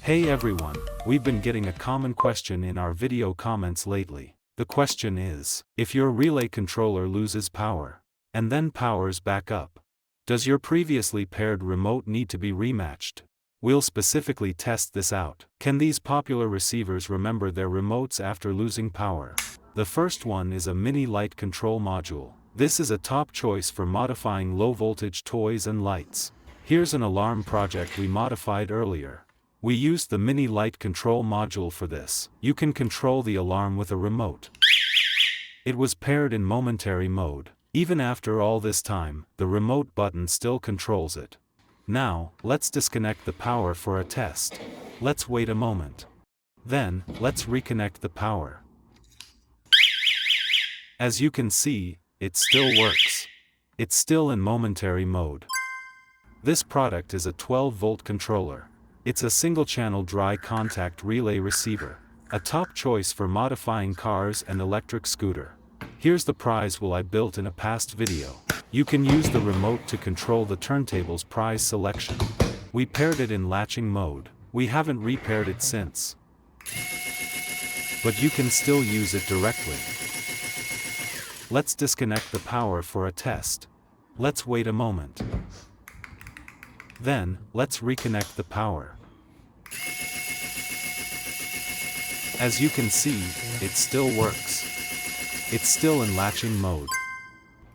Hey everyone, we've been getting a common question in our video comments lately. The question is, if your relay controller loses power, and then powers back up, does your previously paired remote need to be rematched? We'll specifically test this out. Can these popular receivers remember their remotes after losing power? The first one is a mini light control module. This is a top choice for modifying low-voltage toys and lights. Here's an alarm project we modified earlier. We used the mini light control module for this. You can control the alarm with a remote. It was paired in momentary mode. Even after all this time, the remote button still controls it. Now, let's disconnect the power for a test. Let's wait a moment. Then, let's reconnect the power. As you can see, it still works. It's still in momentary mode. This product is a 12-volt controller. It's a single-channel dry contact relay receiver, a top choice for modifying cars and electric scooter. Here's the prize wheel I built in a past video. You can use the remote to control the turntable's prize selection. We paired it in latching mode. We haven't repaired it since. But you can still use it directly. Let's disconnect the power for a test. Let's wait a moment. Then, let's reconnect the power. As you can see, it still works. It's still in latching mode.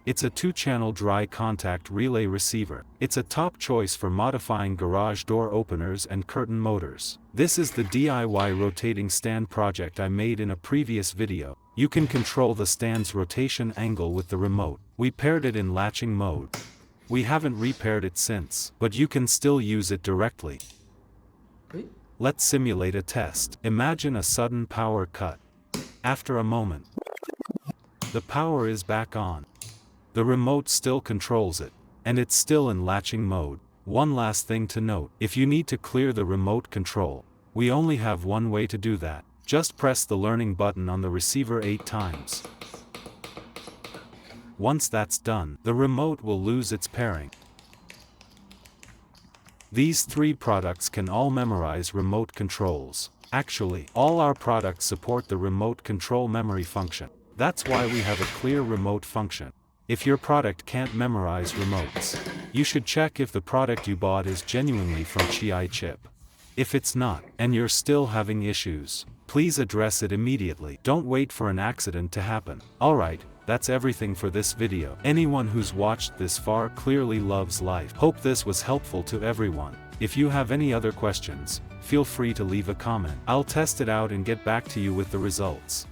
It's a 2-channel dry contact relay receiver. It's a top choice for modifying garage door openers and curtain motors. This is the DIY rotating stand project I made in a previous video. You can control the stand's rotation angle with the remote. We paired it in latching mode. We haven't repaired it since, but you can still use it directly. Let's simulate a test. Imagine a sudden power cut. After a moment, the power is back on. The remote still controls it, and it's still in latching mode. One last thing to note, if you need to clear the remote control, we only have one way to do that. Just press the learning button on the receiver 8 times. Once that's done, the remote will lose its pairing. These 3 products can all memorize remote controls. Actually, all our products support the remote control memory function. That's why we have a clear remote function. If your product can't memorize remotes, you should check if the product you bought is genuinely from qiachip. If it's not, and you're still having issues, please address it immediately. Don't wait for an accident to happen. Alright, that's everything for this video. Anyone who's watched this far clearly loves life. Hope this was helpful to everyone. If you have any other questions, feel free to leave a comment. I'll test it out and get back to you with the results.